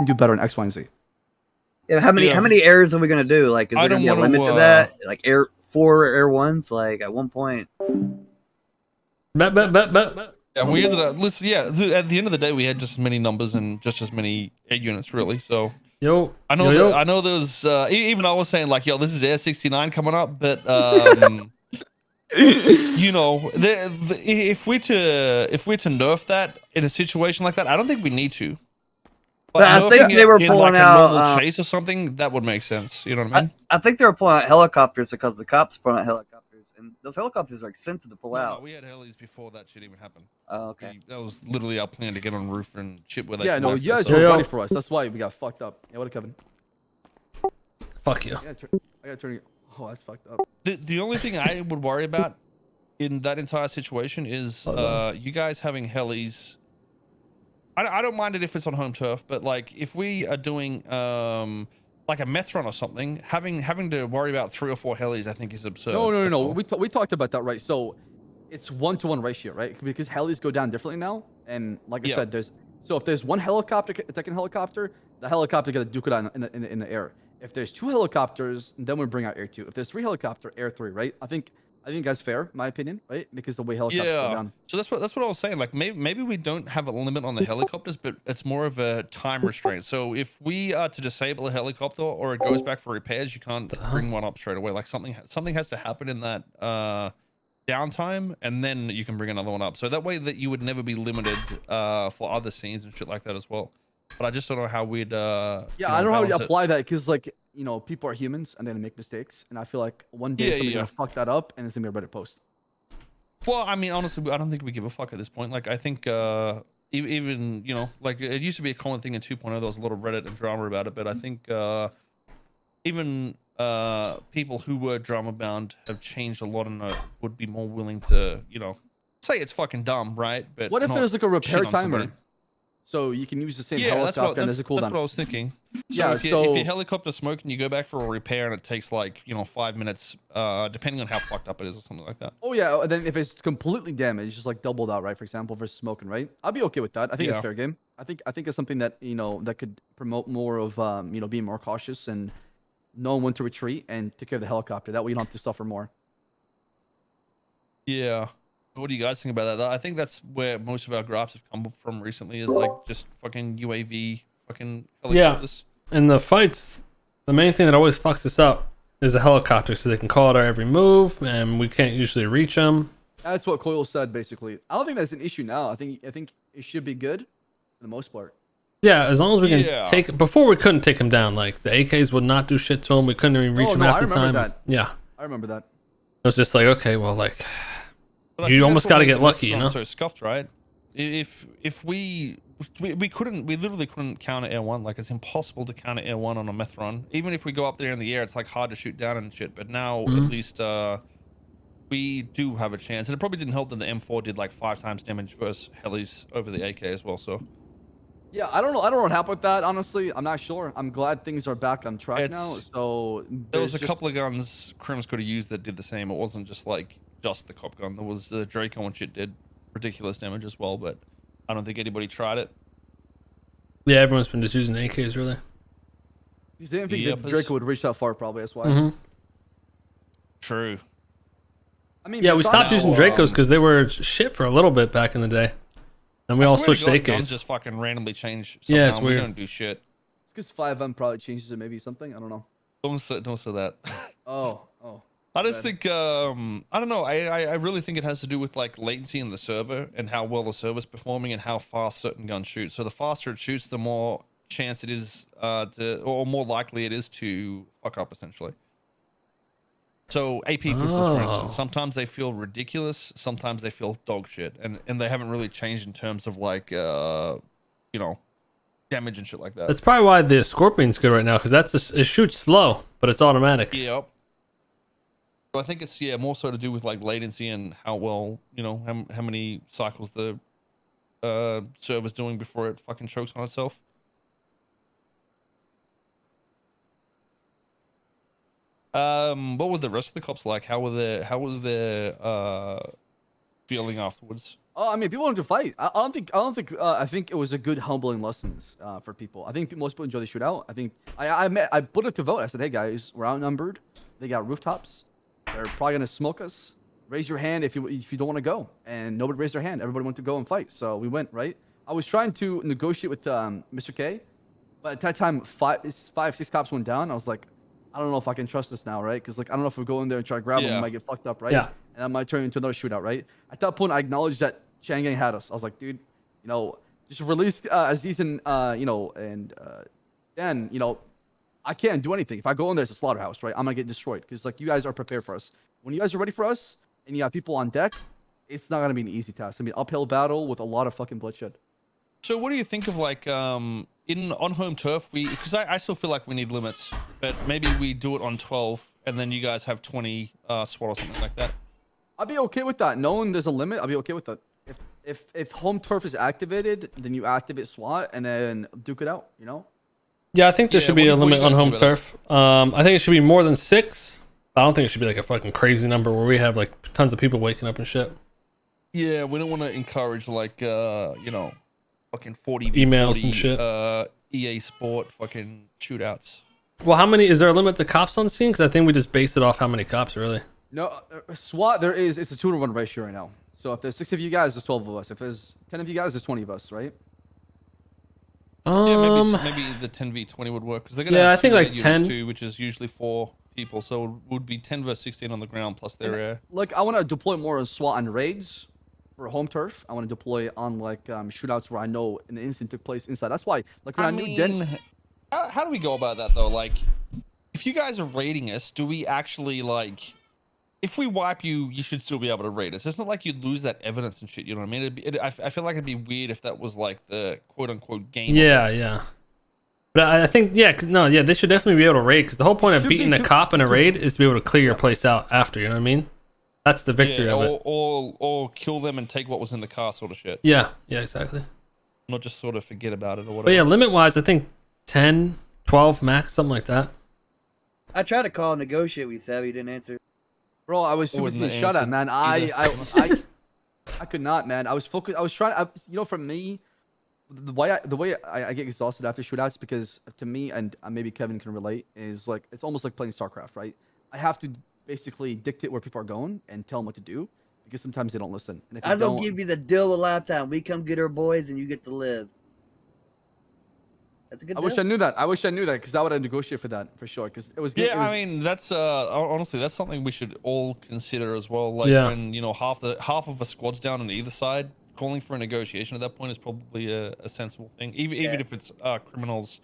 can do better in X, Y, and Z. Yeah, how many airs are we gonna do? Like, is there gonna be a limit to that? Like, 4 air ones? Like, at one point. Bet. Yeah, we ended up. Listen, yeah. At the end of the day, we had just as many numbers and just as many air units, really. So I know there was even I was saying like, yo, this is Air 69 coming up, but you know, if we're to nerf that in a situation like that, I don't think we need to. But I think they were pulling like out a normal chase or something. That would make sense. You know what I mean? I think they were pulling out helicopters because the cops pulling out helicopters, and those helicopters are expensive to pull out. No, we had helis before that shit even happened. Oh, okay. That was literally our plan to get on roof and shit with. Yeah, no, you guys were ready for us. That's why we got fucked up. Yeah, what, Kevin? Fuck you. I got turning. Oh, that's fucked up. The only thing I would worry about in that entire situation is you guys having helis. I don't mind it if it's on home turf, but like if we are doing like a meth run or something, having to worry about 3 or 4 helis, I think is absurd. No. We talked about that, right? So it's 1-to-1 ratio, right? Because helis go down differently now, and like I said, if there's one helicopter attacking helicopter, the helicopter got to duke it out in the air. If there's 2 helicopters, then we bring out air 2. If there's 3 helicopter, air 3, right? I think that's fair, my opinion, right? Because the way helicopters go down. So that's what I was saying. Like maybe we don't have a limit on the helicopters, but it's more of a time restraint. So if we are to disable a helicopter or it goes back for repairs, you can't bring one up straight away. Like something has to happen in that downtime, and then you can bring another one up. So that way that you would never be limited for other scenes and shit like that as well. But I just don't know how we'd I don't know how we apply that, because like, you know, people are humans and they make mistakes, and I feel like one day somebody's gonna fuck that up and it's gonna be a Reddit post. Well, I mean, honestly, I don't think we give a fuck at this point. Like, I think even, you know, like it used to be a common thing in 2.0. There was a lot of Reddit and drama about it, but I think even people who were drama bound have changed a lot and would be more willing to, you know, say it's fucking dumb, right? But what if there's like a repair timer? So you can use the same helicopter and there's a cooldown. That's what I was thinking. So if your helicopter's smoking, you go back for a repair and it takes like, you know, 5 minutes, depending on how fucked up it is or something like that. Oh yeah, and then if it's completely damaged, just like doubled out, right? For example, versus smoking, right? I'd be okay with that. I think it's fair game. I think it's something that, you know, that could promote more of you know, being more cautious and knowing when to retreat and take care of the helicopter. That way you don't have to suffer more. Yeah. What do you guys think about that? I think that's where most of our graphs have come from recently, is like just fucking UAV fucking helicopters. Yeah, in the fights, the main thing that always fucks us up is a helicopter, so they can call it our every move, and we can't usually reach them. That's what Koil said, basically. I don't think that's an issue now. I think it should be good for the most part. Yeah, as long as we can take. Before we couldn't take him down. Like the AKs would not do shit to him. We couldn't even reach him half the time. That. Yeah, I remember that. It was just like, okay, well, like. You almost got to get lucky, you know. So scuffed, right? If we literally couldn't counter air 1. Like, it's impossible to counter air 1 on a meth run. Even if we go up there in the air, it's like hard to shoot down and shit. But now at least we do have a chance. And it probably didn't help that the M4 did like 5 times damage versus helis over the AK as well. So yeah, I don't know what happened with that. Honestly, I'm not sure. I'm glad things are back on track now. So there was a couple of guns Crims could have used that did the same. It wasn't just like the cop gun. There was the Draco and shit did ridiculous damage as well, but I don't think anybody tried it. Yeah, everyone's been just using AKs, really. You didn't think that Draco would reach that far, probably. That's why. True. I mean, yeah, we stopped using Dracos because they were shit for a little bit back in the day, and we all switched to AKs. Guns just fucking randomly change. Somehow. Yeah, it's weird. We don't do shit. It's because 5M probably changes it, maybe something. I don't know. Don't say that. Oh. I just think I don't know. I really think it has to do with like latency in the server and how well the server's performing and how fast certain guns shoot. So the faster it shoots, the more chance it is or more likely it is to fuck up, essentially. So AP pistols, for instance, sometimes they feel ridiculous, sometimes they feel dog shit, and they haven't really changed in terms of like you know, damage and shit like that. That's probably why the Scorpion's good right now, because it shoots slow, but it's automatic. Yep. So I think it's more so to do with like latency and how well, you know, how many cycles the server's doing before it fucking chokes on itself. What were the rest of the cops like? How was their feeling afterwards? Oh, I mean, people want to fight. I think it was a good humbling lessons for people. I think most people enjoy the shootout. I think I put it to vote. I said, hey guys, we're outnumbered. They got rooftops. They're probably gonna smoke us. Raise your hand if you don't want to go. And nobody raised their hand. Everybody went to go and fight. So we went, right? I was trying to negotiate with Mr. K, but at that time, five, six cops went down. I was like, I don't know if I can trust this now, right? Because like I don't know if we go in there and try to grab them, we might get fucked up, right? Yeah. And I might turn into another shootout, right? At that point, I acknowledged that Shangang had us. I was like, dude, just release Aziz and and then I can't do anything. If I go in there, it's a slaughterhouse, right? I'm gonna get destroyed because like you guys are prepared for us. When you guys are ready for us and you have people on deck, it's not gonna be an easy task. I mean, uphill battle with a lot of fucking bloodshed. So what do you think of like on home turf? Because I still feel like we need limits, but maybe we do it on 12 and then you guys have 20 SWAT or something like that. I'd be okay with that. Knowing there's a limit, I'll be okay with that. If home turf is activated, then you activate SWAT and then duke it out. Yeah, I think there should be a limit on home turf. I think it should be more than 6. I don't think it should be like a fucking crazy number where we have like tons of people waking up and shit. Yeah, we don't want to encourage like fucking 40 emails 40, and shit. EA Sport fucking shootouts. Well, how many is there a limit to cops on scene? Because I think we just based it off how many cops really. No, SWAT it's a 2-to-1 ratio right now. So if there's 6 of you guys, there's 12 of us. If there's 10 of you guys, there's 20 of us, right? Yeah, maybe the 10v20 would work because they're gonna have I think like 10, too, which is usually 4 people, so it would be 10 versus 16 on the ground plus their air. Like I want to deploy more on SWAT and raids for home turf. I want to deploy on like shootouts where I know an incident took place inside. That's why like when I knew how do we go about that though? Like, if you guys are raiding us, do we actually like? If we wipe you, you should still be able to raid us. It's not like you'd lose that evidence and shit. You know what I mean? I feel like it'd be weird if that was like the quote unquote game. Yeah. But I think they should definitely be able to raid because the whole point of beating a cop in a raid is to be able to clear your place out after. You know what I mean? That's the victory of it. Or kill them and take what was in the car, sort of shit. Yeah, exactly. Not just sort of forget about it or whatever. But yeah, limit wise, I think 10, 12 max, something like that. I tried to call and negotiate with Saab, he didn't answer. Bro, I was getting shot at, man. I could not, man. I was focused. I was trying. For me, the way I get exhausted after shootouts because to me, and maybe Kevin can relate, is like it's almost like playing StarCraft, right? I have to basically dictate where people are going and tell them what to do because sometimes they don't listen. And if I don't give you the deal of a lifetime. We come get our boys and you get to live. That's a good deal. I wish I knew that because I would have negotiated for that for sure. Because it was. I mean, that's honestly, that's something we should all consider as well. Like when half of a squad's down on either side, calling for a negotiation at that point is probably a sensible thing. Even if it's criminals,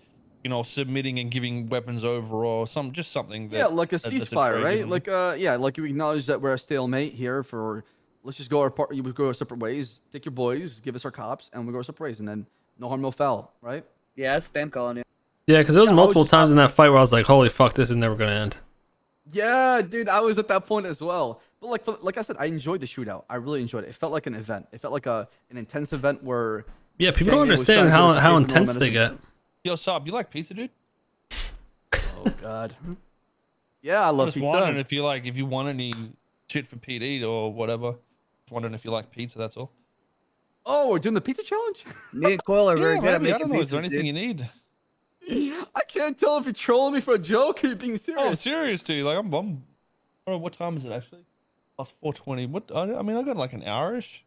submitting and giving weapons over or something. That, like a ceasefire, right? Like like you acknowledge that we're a stalemate here for. Let's just go we go our separate ways. Take your boys, give us our cops, and we go our separate ways, and then no harm, no foul, right? Yeah, that's spam calling you. Yeah, because there was multiple times in that fight where I was like, holy fuck, this is never going to end. Yeah, dude, I was at that point as well. But like I said, I enjoyed the shootout. I really enjoyed it. It felt like an event. It felt like an intense event where... Yeah, people don't understand how intense they get. Yo, Saab, you like pizza, dude? Oh, God. Yeah, I love pizza. I was wondering if you want any shit for PD or whatever. Just wondering if you like pizza, that's all. Oh, we're doing the pizza challenge? Me and Koil are very good at making I don't know. Is there pizzas, anything dude. you need? I can't tell if you're trolling me for a joke or you're being serious. Oh, I'm serious, dude. Like, I don't know, what time is it actually? 4:20. What? I mean, I got like an hour-ish.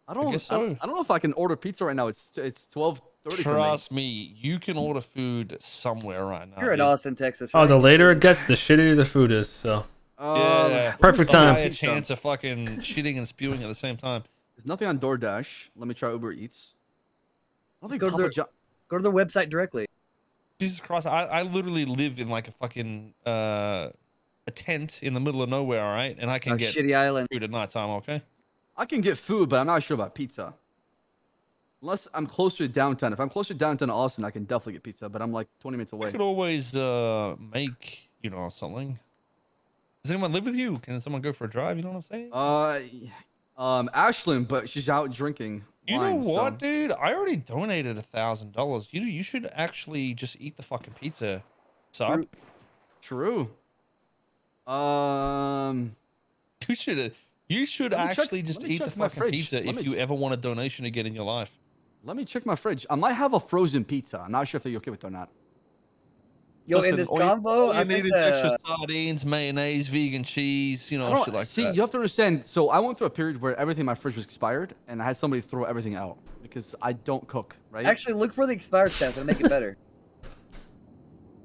I don't know if I can order pizza right now. It's 12:30. Trust me, you can order food somewhere right now. You're in Austin, Texas. Right? Oh, the later it gets, the shittier the food is. So yeah, perfect time. A chance of fucking shitting and spewing at the same time. There's nothing on DoorDash. Let me try Uber Eats. Go to their website directly. Jesus Christ, I literally live in like a fucking a tent in the middle of nowhere, all right? And I can get shitty island food at night time, okay? I can get food, but I'm not sure about pizza. Unless I'm closer to downtown. If I'm closer to downtown Austin, I can definitely get pizza, but I'm like 20 minutes away. I could always make, something. Does anyone live with you? Can someone go for a drive? You know what I'm saying? Ashlyn, but she's out drinking wine. You know what, dude? I already donated $1,000. You should actually just eat the fucking pizza. So True. you You should actually just eat the fucking pizza if you ever want a donation again in your life. Let me check my fridge. I might have a frozen pizza. I'm not sure if you're okay with it or not. Yo, listen, in this combo, I need extra sardines, mayonnaise, vegan cheese, you know, shit like that. See, you have to understand. So I went through a period where everything in my fridge was expired, and I had somebody throw everything out because I don't cook, right? Actually, look for the expired stats. It'll make it better.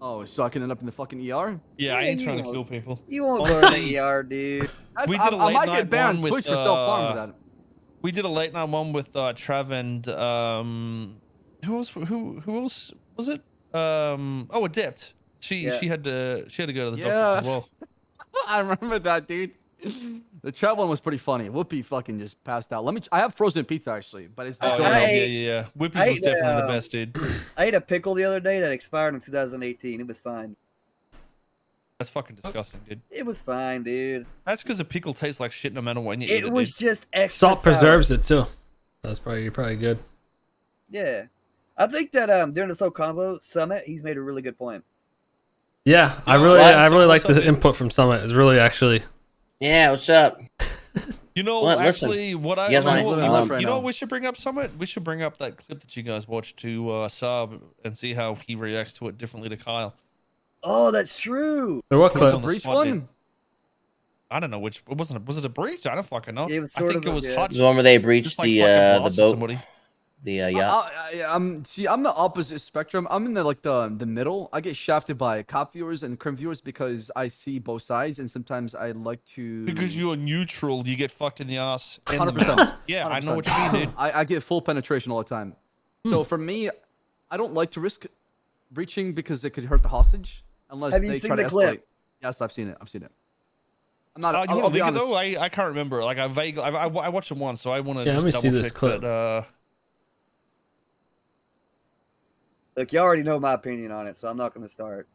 Oh, so I can end up in the fucking ER? Yeah, I ain't trying to kill people. You won't go to the ER, dude. I might get banned on Twitch for self-harm for that. We did a late night one with Trav and who else was it? Adept. She had to go to the doctor as well. I remember that, dude. The Trav one was pretty funny. Whoopi fucking just passed out. I have frozen pizza actually, but it's yeah. Whoopi was definitely the best, dude. I ate a pickle the other day that expired in 2018. It was fine. That's fucking disgusting, dude. It was fine, dude. That's because the pickle tastes like shit no matter when you eat it. It was just extra salt preserves it too. That's probably good. Yeah, I think that during this whole combo Summit, he's made a really good point. Yeah, I really like the input from Summit. It's really actually. Yeah, what's up? You know, well, actually, listen, you know, we should bring up Summit. We should bring up that clip that you guys watched to Saab and see how he reacts to it differently to Kyle. Oh, that's true. What clip? The breach one? I don't know which. Was it a breach? I don't fucking know. It was I think it was Hutch. The one where they breached the boat. Somebody. The yacht. I'm the opposite spectrum. I'm in the middle. I get shafted by cop viewers and crim viewers because I see both sides, and sometimes I like to. Because you're neutral, you get fucked in the ass. 100%. Yeah, 100%. I know what you mean, dude. I get full penetration all the time. So for me, I don't like to risk breaching because it could hurt the hostage unless Have you they seen try the to clip? escalate. Yes, I've seen it. I'm not. I'll be honest. Though I can't remember. Like I watched it once, so I want to. Yeah, let me see this clip. Look, you already know my opinion on it, so I'm not going to start.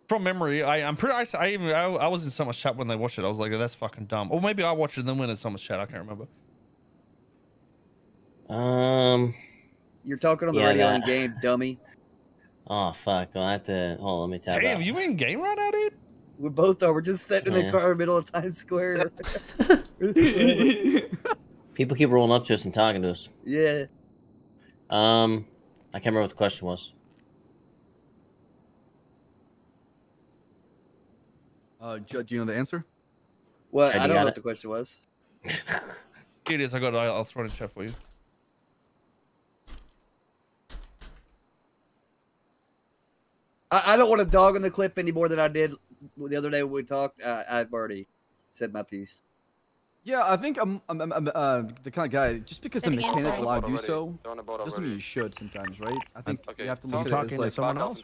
From memory, I'm pretty. I was in so much chat when they watched it. I was like, oh, "That's fucking dumb." Or maybe I watched it and then went in so much chat. I can't remember. You're talking on the radio in game, dummy. Oh fuck! I have to. Hold on, let me tap. Damn, you in game right now, dude? We both are. We're just sitting in the car in the middle of Times Square. People keep rolling up to us and talking to us. Yeah. I can't remember what the question was. Judd, do you know the answer? Well, I don't know what the question was. It is. I'll throw it in chat for you. I don't want to dog on the clip any more than I did the other day when we talked. I've already said my piece. Yeah, I think I'm the kind of guy. Just because the mechanic allowed to do so doesn't mean you should sometimes, right? I think you have to look at it as like someone else.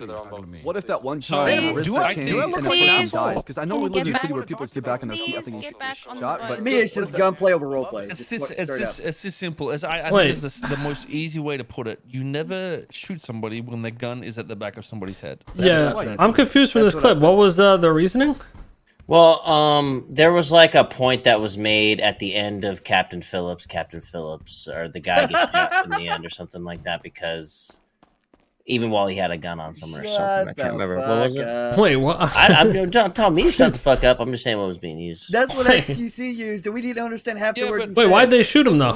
What if that one time do I dies? Because I know we live in a city where people get back on their feet. I think you should shot. But to me, it's just gunplay over roleplay. It's this simple. I think it's the most easy way to put it. You never shoot somebody when their gun is at the back of somebody's head. I'm confused from this clip. What was the reasoning? Well, there was like a point that was made at the end of Captain Phillips, or the guy gets shot in the end or something like that, because even while he had a gun on somewhere or something, I can't remember. What was it? Wait, what? Don't tell me to shut the fuck up. I'm just saying what was being used. That's what XQC used, and we need to understand half the words. Wait, why'd they shoot him though?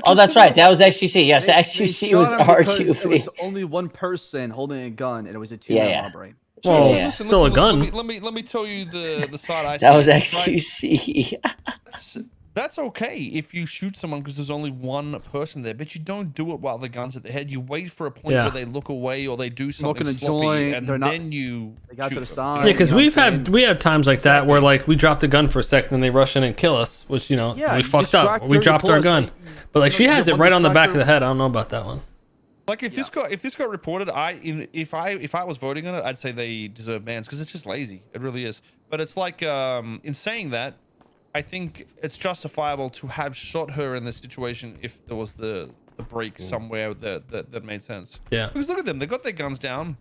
Oh, that's right. That was XQC. Yes, XQC was RQV. It was only one person holding a gun, and it was a two-man robbery. Well, yeah. still a gun. Let me tell you the side I see. That was XQC. That's okay if you shoot someone because there's only one person there, but you don't do it while the gun's at the head. You wait for a point where they look away or they do something sloppy, and then you shoot them. Yeah, because we have times like that where like we dropped the gun for a second and they rush in and kill us, which we fucked up. We dropped our gun, but like she has it right on the back of the head. I don't know about that one. Like if this got reported, if I was voting on it, I'd say they deserve bans because it's just lazy. It really is. But it's like in saying that, I think it's justifiable to have shot her in this situation if there was the break somewhere that made sense. Yeah. Because look at them, they got their guns down,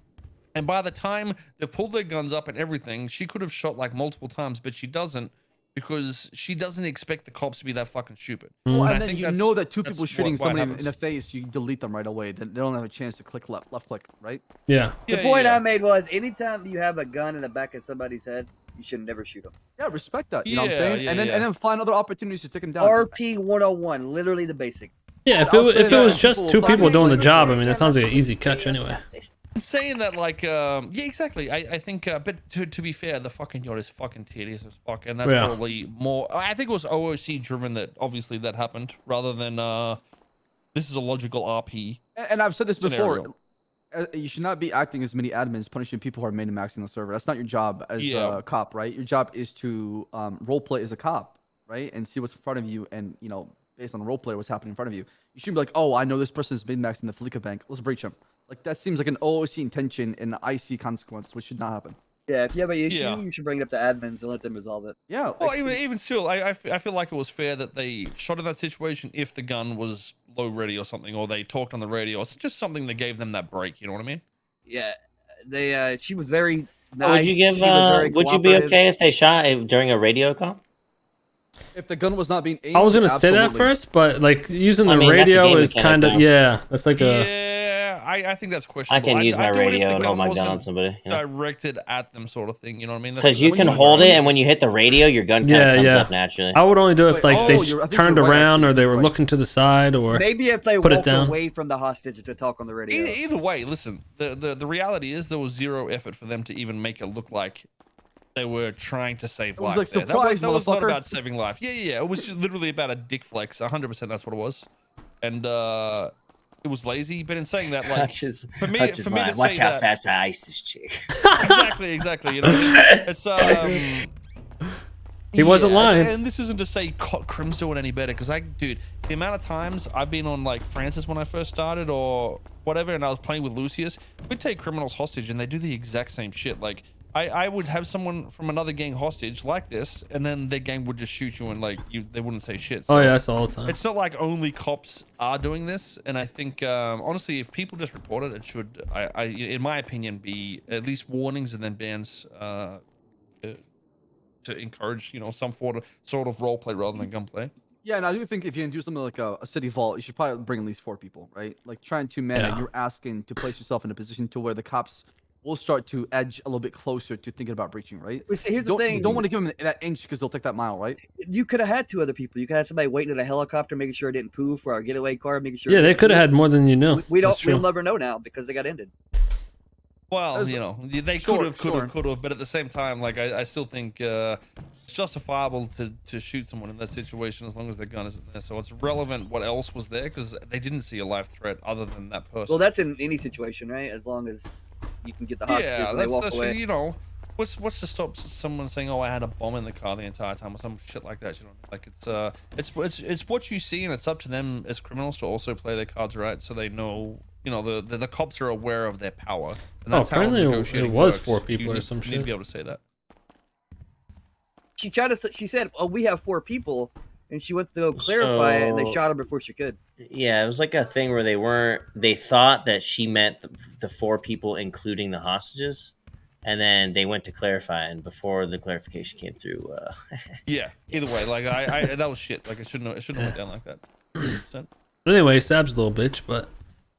and by the time they pulled their guns up and everything, she could have shot like multiple times, but she doesn't. Because she doesn't expect the cops to be that fucking stupid. Well, and then you know that two people shooting somebody in the face, you delete them right away. They don't have a chance to click left click, right? Yeah. The point I made was anytime you have a gun in the back of somebody's head, you should never shoot them. Yeah, respect that. You know what I'm saying? Yeah, and then find other opportunities to take them down. RP 101, literally the basic. Yeah, if it was just two people doing the job, I mean, that sounds like an easy catch anyway. Saying that, like, yeah, exactly. I think, but to be fair, the fucking yacht is fucking tedious as fuck, and that's probably more. I think it was OOC driven that obviously that happened, rather than this is a logical RP. And I've said this scenario. before. You should not be acting as mini admins, punishing people who are main and maxing the server. That's not your job as a cop, right? Your job is to roleplay as a cop, right? And see what's in front of you, and based on the roleplay, what's happening in front of you. You shouldn't be like, oh, I know this person is min maxing the Felica Bank. Let's breach him. Like, that seems like an OOC intention and an IC consequence, which should not happen. Yeah, if you have an issue, you should bring it up to admins and let them resolve it. Yeah. Well, even still, I feel like it was fair that they shot in that situation if the gun was low ready or something, or they talked on the radio. It's just something that gave them that break. You know what I mean? Yeah. They. She was very nice. Would you give? Would you be okay if they shot during a radio call? If the gun was not being aimed, I was gonna say that first, but like using the radio is kind of that's like a. I think that's questionable. I can use my radio to hold my gun on somebody. Directed at them, sort of thing. You know what I mean? Because you can hold it, and when you hit the radio, your gun kind of comes up naturally. I would only do it if like they turned around or they were looking to the side, or maybe if they walked away from the hostage to talk on the radio. Either way, listen. The reality is there was zero effort for them to even make it look like they were trying to save life. Like, that was not about saving life. Yeah. It was just literally about a dick flex. 100%. That's what it was. And it was lazy, but in saying that, like, for me to watch how fast I ice this chick. exactly. You know, it's he wasn't lying. And this isn't to say Crim's doing any better, because dude, the amount of times I've been on like Francis when I first started or whatever, and I was playing with Lucius, we'd take criminals hostage, and they do the exact same shit. Like, I would have someone from another gang hostage like this, and then their gang would just shoot you, and like they wouldn't say shit. So that's all the time. It's not like only cops are doing this, and I think honestly, if people just report it, it should, in my opinion, be at least warnings and then bans to encourage some sort of role play rather than gunplay. Yeah, and I do think if you can do something like a city vault, you should probably bring at least 4 people, right? Like, trying 2 men, and you're asking to place yourself in a position to where the cops will start to edge a little bit closer to thinking about breaching, right? Here's the thing. You don't want to give them that inch because they'll take that mile, right? You could have had 2 other people. You could have somebody waiting at a helicopter, making sure it didn't poof, or our getaway car, making sure. Yeah, they could have had more than you know. We'll never know now because they got ended. Well, they could have, but at the same time, like I still think it's justifiable to shoot someone in that situation as long as their gun isn't there. So it's relevant what else was there, because they didn't see a live threat other than that person. Well, that's in any situation, right? As long as you can get the hostages and they walk away. What's to stop someone saying, "Oh, I had a bomb in the car the entire time," or some shit like that? Like it's what you see, and it's up to them as criminals to also play their cards right, so they know. The cops are aware of their power. And that's apparently how it was 4 people or some shit. You need to be able to say that. She said, "Oh, we have 4 people," and she went to go clarify it, and they shot her before she could. Yeah, it was like a thing where they thought that she meant the 4 people, including the hostages, and then they went to clarify, and before the clarification came through, yeah. Either way, like I that was shit. Like it shouldn't have went down like that. But anyway, Sab's a little bitch, but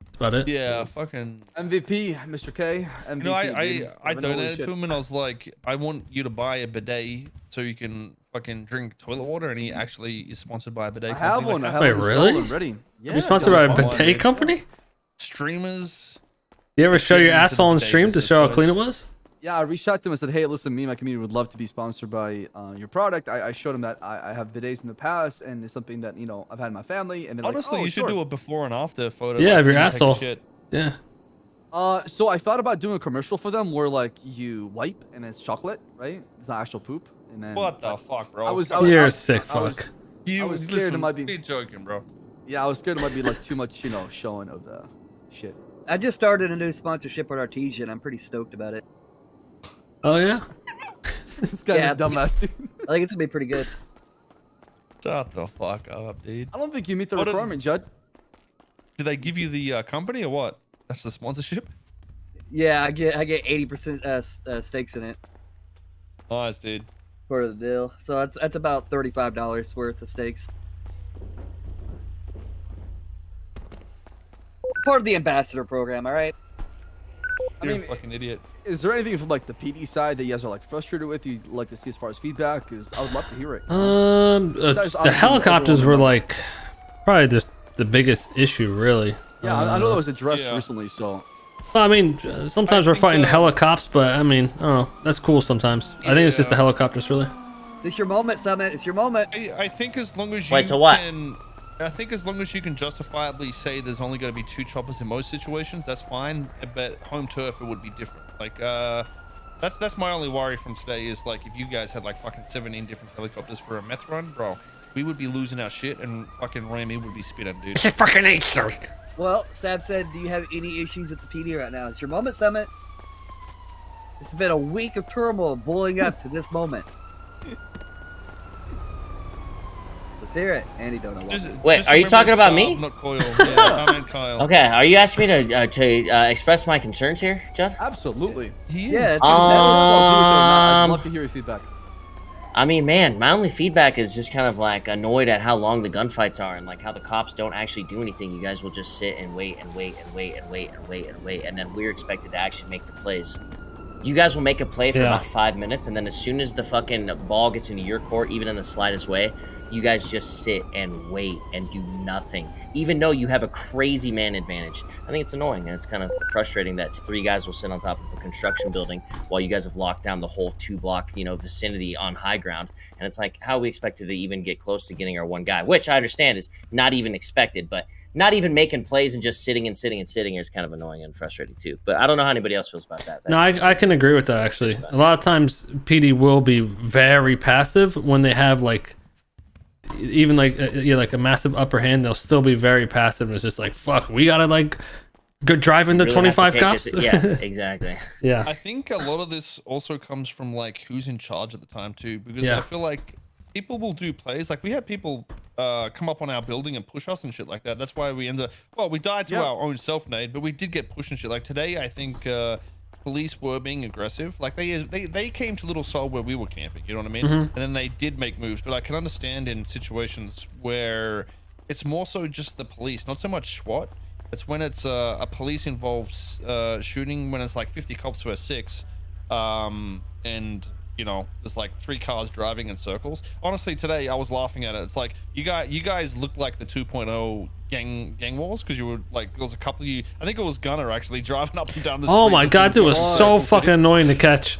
that's about it. Yeah, fucking MVP, Mr. K. MVP, I donated to him, and I was like, I want you to buy a bidet so you can fucking drink toilet water, and he actually is sponsored by a bidet company. I have one. Wait, really? Ready. Yeah, you're sponsored by a bidet company? Streamers. You ever show your asshole on stream to show how clean it was? Yeah, I reached out to him and said, hey, listen, me and my community would love to be sponsored by your product. I showed him that I have bidets in the past, and it's something that, I've had in my family. And honestly, like, you should do a before and after photo. Yeah, of your asshole. Yeah. So I thought about doing a commercial for them where, like, you wipe and it's chocolate, right? It's not actual poop. And then what the fuck, bro? You're a sick fuck. I was scared it might be joking, bro. Yeah, I was scared it might be like too much, showing of the shit. I just started a new sponsorship with Artesian. I'm pretty stoked about it. Oh yeah. This guy's a dumbass dude. I think it's gonna be pretty good. Shut the fuck up, dude. I don't think you meet the requirement, Judd. Did they give you the company or what? That's the sponsorship. Yeah, I get 80% stakes in it. Nice, dude. For the deal, so that's about $35 worth of stakes. Part of the ambassador program, all right. You're a fucking idiot. Is there anything from like the PD side that you guys are like frustrated with? You'd like to see as far as feedback? Because I would love to hear it. The helicopters were like probably just the biggest issue, really. Yeah, I know that was addressed recently, so. Well, I mean, sometimes we're fighting helicopters, but I mean, I don't know. That's cool sometimes. I think it's just the helicopters, really. It's your moment, Summit. It's your moment. I think as long as you I think as long as you can justifiably say there's only going to be 2 choppers in most situations, that's fine. But home turf, it would be different. Like, that's my only worry from today is like if you guys had like fucking 17 different helicopters for a meth run, bro, we would be losing our shit and fucking Rami would be spitting, dude. It's a fucking answer. Well, Sab said, do you have any issues at the PD right now? It's your moment, Summit. It's been a week of turmoil boiling up to this moment. Let's hear it. Andy don't know. Wait, are you talking about me? Not Koil. Yeah, I meant Kyle. Okay, are you asking me to express my concerns here, Judd? Absolutely. Yeah. I'd love to hear your feedback. I mean, man, my only feedback is just kind of like annoyed at how long the gunfights are and like how the cops don't actually do anything. You guys will just sit and wait and wait and wait and wait and wait and wait, and then we're expected to actually make the plays. You guys will make a play for about 5 minutes, and then as soon as the fucking ball gets into your court, even in the slightest way, you guys just sit and wait and do nothing, even though you have a crazy man advantage. I think it's annoying, and it's kind of frustrating that 3 guys will sit on top of a construction building while you guys have locked down the whole 2-block, vicinity on high ground. And it's like, how are we expected to even get close to getting our 1 guy, which I understand is not even expected, but not even making plays and just sitting is kind of annoying and frustrating too. But I don't know how anybody else feels about that. No, I can agree with that, actually. A lot of times PD will be very passive when they have like even like like a massive upper hand. They'll still be very passive. And it's just like, fuck, we gotta like go drive into really 25 cops. Yeah, exactly. Yeah, I think a lot of this also comes from like who's in charge at the time too, because I feel like people will do plays. Like we had people come up on our building and push us and shit like that. That's why we ended up, well, we died to our own self-nade, but we did get pushed and shit. Like today, I think police were being aggressive. Like they came to Little Seoul where we were camping, you know what I mean? And then they did make moves, but I can understand in situations where it's more so just the police, not so much SWAT. It's when it's a police involved shooting, when it's like 50 cops versus 6, and there's like 3 cars driving in circles. Honestly, today I was laughing at it. It's like you guys look like the 2.0 gang wars, because you were like, there was a couple of you, I think it was Gunner actually driving up and down the street. Oh my god, it was so fucking annoying to catch.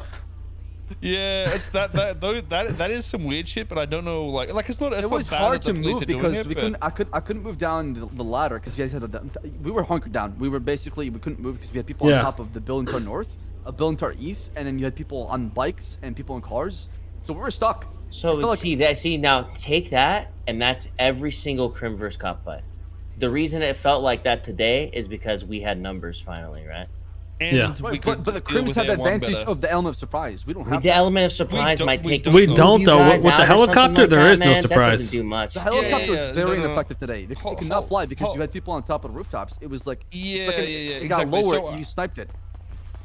Yeah, it's that is some weird shit, but I don't know, like it's not. It was hard to move because we couldn't. I couldn't move down the ladder because you guys had we were hunkered down. We couldn't move because we had people on top of the building to our north, a building to our east, and then you had people on bikes and people in cars. So we were stuck. So see now take that, and that's every single Crim vs. Cop fight. The reason it felt like that today is because we had numbers finally, right? And but the Crims have the advantage of the element of surprise. We don't have the element of surprise might take. We don't though. With the helicopter, there is no surprise. That doesn't do much. The helicopter was very ineffective today. They could not fly because you had people on top of the rooftops. It was like it got lower. You sniped it.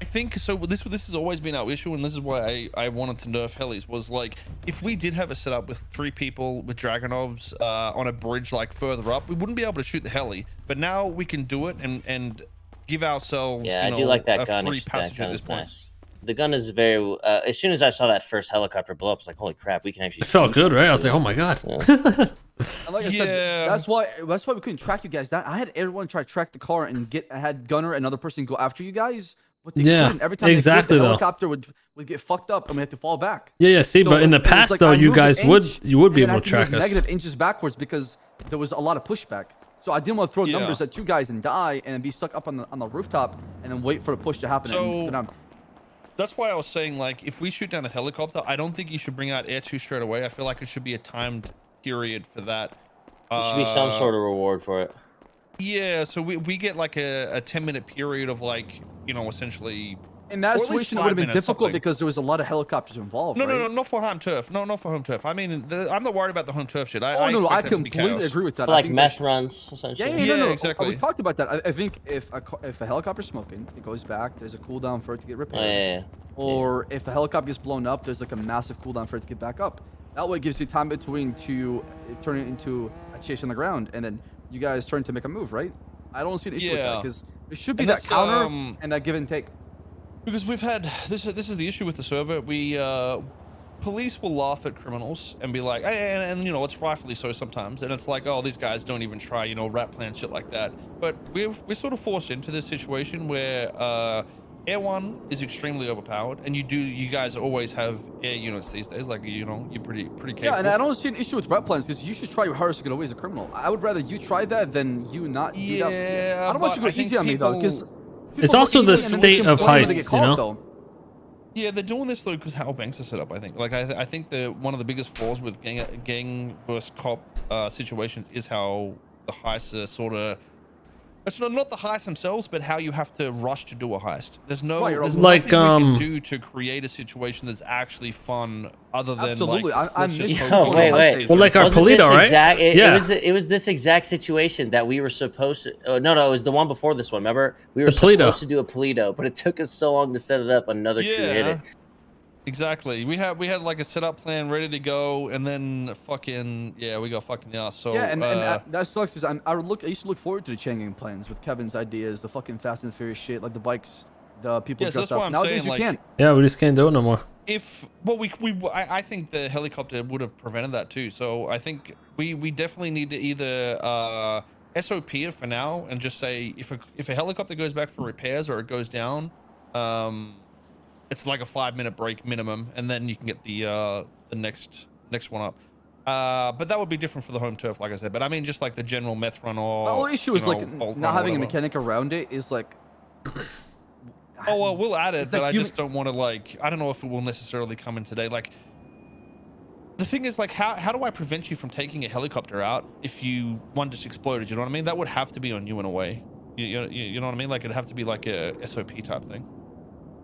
I think so. This has always been our issue, and this is why I wanted to nerf helis. Was like if we did have a setup with 3 people with Dragonovs on a bridge like further up, we wouldn't be able to shoot the heli. But now we can do it and give ourselves I do like that gun. That gun is nice. The gun is very as soon as I saw that first helicopter blow up, I was like, holy crap, we can actually. It felt good, right? I was like, oh my god. And like I said, that's why we couldn't track you guys down. I had everyone try to track the car and I had Gunner and another person go after you guys. But they couldn't. Every time the helicopter would get fucked up and we had to fall back. See, but in the past like, though, you guys would be able to track us. Negative inches backwards because there was a lot of pushback. So I didn't want to throw numbers at you guys and die and be stuck up on the rooftop and then wait for the push to happen. So that's why I was saying, like, if we shoot down a helicopter, I don't think you should bring out Air 2 straight away. I feel like it should be a timed period for that. There should be some sort of reward for it. Yeah, so we get like a 10-minute period of like, essentially. In that situation, it would have been difficult because there was a lot of helicopters involved. No, not for home turf. No, not for home turf. I mean, I'm not worried about the home turf shit. I completely agree with that. For like meth runs, essentially. Yeah, exactly. We talked about that. I think if a helicopter's smoking, it goes back. There's a cooldown for it to get repaired. Or if a helicopter gets blown up, there's like a massive cooldown for it to get back up. That way, it gives you time between to turn it into a chase on the ground, and then you guys turn to make a move, right? I don't see an issue with that because there should be that counter and that give and take. Because we've had this is the issue with the server. We police will laugh at criminals and be like, and you know, it's rightfully so sometimes, and it's like, oh, these guys don't even try, you know, rat plan shit like that. But we're sort of forced into this situation where air one is extremely overpowered, and you guys always have air units these days, like, you know, you're pretty capable. Yeah, and I don't see an issue with rat plans because you should try your hardest to get away as a criminal. I would rather you try that than you not do that. Yeah, I don't want you to go easy on me though, because It's also the state of heist, you know? Yeah, they're doing this though because how banks are set up. I think, like, I think one of the biggest flaws with gang versus cop situations is how the heists are sort of. It's not the heists themselves, but how you have to rush to do a heist. There's there's like nothing we can do to create a situation that's actually fun, other than absolutely. like. I'm wait. Well, like our Polito, right? It was this exact situation that we were supposed to. Oh, no, it was the one before this one. Remember, we were supposed to do a Polito, but it took us so long to set it up. Another crew hit it. Exactly. We had like a setup plan ready to go, and then fucking we got fucked in the ass. So yeah, and that sucks. Because I used to look forward to the chain gang plans with Kevin's ideas, the fucking Fast and Furious shit, like the bikes, the people dressed up. Nowadays you can't. Yeah, we just can't do it no more. I think the helicopter would have prevented that too. So I think we definitely need to either SOP it for now and just say if a helicopter goes back for repairs or it goes down, it's like a 5-minute break minimum, and then you can get the next one up. But that would be different for the home turf, like I said. But I mean, just like the general meth run or. The whole issue is like not having a mechanic around it is like. Oh well, we'll add it, but I just don't want to like. I don't know if it will necessarily come in today. Like, the thing is, like, how do I prevent you from taking a helicopter out if one just exploded? You know what I mean? That would have to be on you in a way. You know what I mean? Like, it'd have to be like a SOP type thing.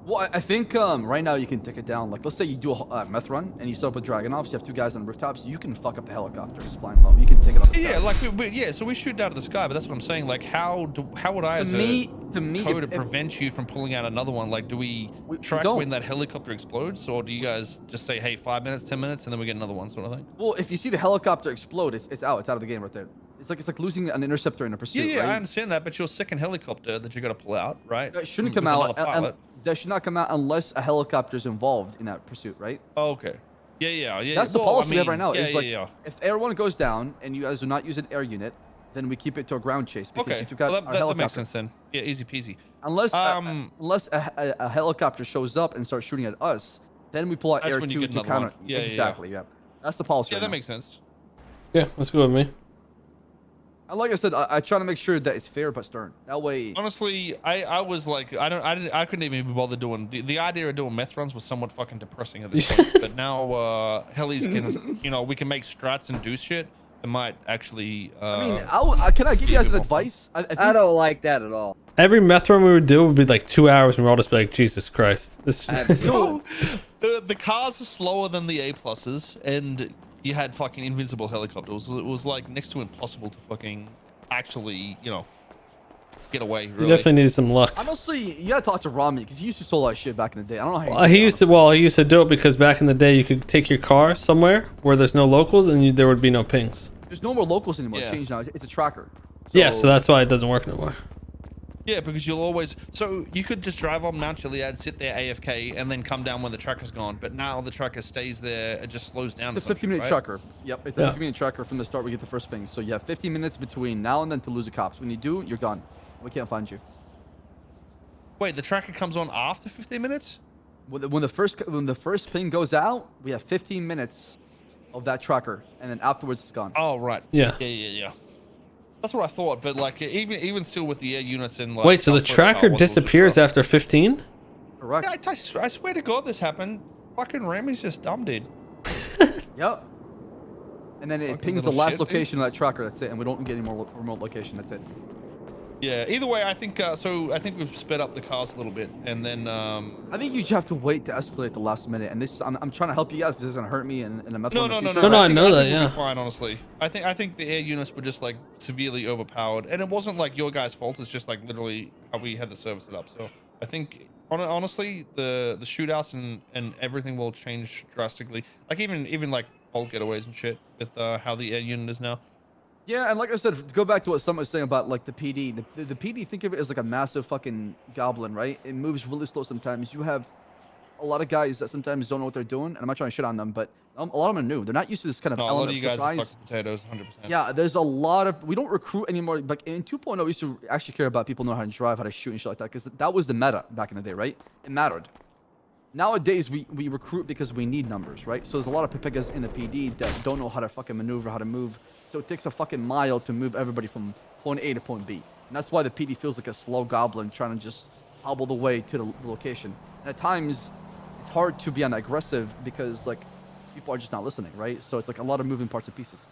Well, I think right now you can take it down. Like, let's say you do a meth run and you set up a Dragonoff, so you have 2 guys on rooftops. You can fuck up the helicopter just flying low. You can take it off the sky. So we shoot out of the sky, but that's what I'm saying. Like, how would I, as a code, prevent you from pulling out another one? Like, do we track when that helicopter explodes, or do you guys just say, hey, 5 minutes, 10 minutes, and then we get another one, sort of thing? Well, if you see the helicopter explode, it's out of the game right there. It's like losing an interceptor in a pursuit. Yeah, right? I understand that, but your second helicopter that you got to pull out, right? That shouldn't come out. That should not come out unless a helicopter is involved in that pursuit, right? Oh, okay. Yeah. That's the policy we have right now. If Air 1 goes down and you guys do not use an air unit, then we keep it to a ground chase because you took out our helicopter. That makes sense then. Yeah, easy peasy. Unless a helicopter shows up and starts shooting at us, then we pull out Air 2 to counter. Yeah, exactly. Yeah. That's the policy. Yeah, that makes sense. Yeah, that's good with me. And like I said, I try to make sure that it's fair but stern. That way. Honestly, I was like, I couldn't even be bothered doing the idea of doing meth runs was somewhat fucking depressing at this point. But now helis can, we can make strats and do shit. It might actually. I mean, can I give you guys an advice? I don't like that at all. Every meth run we would do would be like 2 hours, and we're all just like, Jesus Christ. The cars are slower than the A+s, and you had fucking invincible helicopters. It was like next to impossible to fucking actually, get away. Really. You definitely needed some luck. Honestly, you gotta talk to Rami because he used to sell that shit back in the day. I don't know how. He used to do it because back in the day you could take your car somewhere where there's no locals and there would be no pings. There's no more locals anymore. It's changed now. It's a tracker. So that's why it doesn't work no more. Yeah, because you'll always. So you could just drive on Mount Chiliad, sit there AFK, and then come down when the tracker's gone. But now the tracker stays there. It just slows down. It's a 15-minute tracker. Yep, it's a 15-minute tracker from the start. We get the first ping. So you have 15 minutes between now and then to lose the cops. When you do, you're done. We can't find you. Wait, the tracker comes on after 15 minutes? When the first ping goes out, we have 15 minutes of that tracker, and then afterwards it's gone. Oh right. Yeah. Yeah. That's what I thought, but like even still with the air units and like. Wait, so the tracker disappears after 15? Correct. Yeah, I swear to God, this happened. Fucking Remy's just dumb, dude. Yep. And then it pings the last location of that tracker. That's it, and we don't get any more remote location. That's it. Yeah. Either way, I think so. I think we've sped up the cars a little bit, and then. I think you just have to wait to escalate the last minute, and this I'm trying to help you guys. This doesn't hurt me, and I'm not. No. I know that. Yeah. Fine, honestly. I think the air units were just like severely overpowered, and it wasn't like your guys' fault. It's just like literally how we had the service set up. So I think honestly, the shootouts and everything will change drastically. Like even like bolt getaways and shit with how the air unit is now. Yeah, and like I said, to go back to what someone was saying about like the PD. The PD, think of it as like a massive fucking goblin, right? It moves really slow sometimes. You have a lot of guys that sometimes don't know what they're doing, and I'm not trying to shit on them, but a lot of them are new. They're not used to this kind of No, a lot element of of you guys are surprise. fucking potatoes, 100%. Yeah, there's a lot of we don't recruit anymore. Like in 2.0, we used to actually care about people know how to drive, how to shoot, and shit like that, because that was the meta back in the day, right? It mattered. Nowadays, we recruit because we need numbers, right? So there's a lot of pepegas in the PD that don't know how to fucking maneuver, how to move. So it takes a fucking mile to move everybody from point A to point B. And that's why the PD feels like a slow goblin trying to just hobble the way to the location. And at times, it's hard to be aggressive because like people are just not listening, right? So it's like a lot of moving parts and pieces.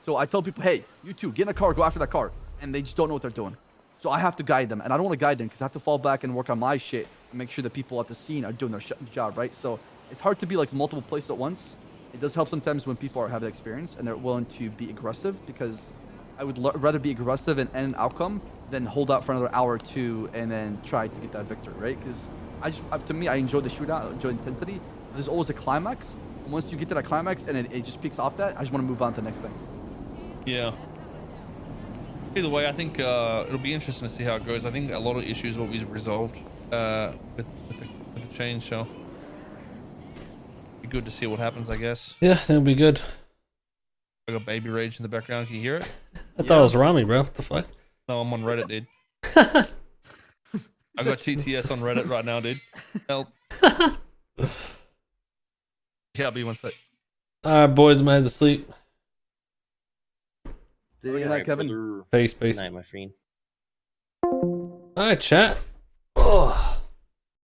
So I tell people, hey, you two, get in a car, go after that car. And they just don't know what they're doing. So I have to guide them. And I don't want to guide them because I have to fall back and work on my shit and make sure the people at the scene are doing their job, right? So it's hard to be like multiple places at once. It does help sometimes when people have the experience and they're willing to be aggressive, because I would rather be aggressive and end an outcome than hold out for another hour or two and then try to get that victory, right? Because to me, I enjoy the shootout, I enjoy the intensity. There's always a climax. And once you get to that climax and it just peaks off that, I just want to move on to the next thing. Yeah. Either way, I think it'll be interesting to see how it goes. I think a lot of issues will be resolved with the change, so be good to see what happens, I guess. Yeah, that'll be good. I got baby rage in the background. Can you hear it? I thought it was Rami, bro. What the fuck? No, I'm on Reddit, dude. I got TTS on Reddit right now, dude. Help. Yeah, I'll be one sec. All right, boys, I'm headed to sleep. Good night, Kevin. Peace. Good night, my friend. All right, chat. Oh.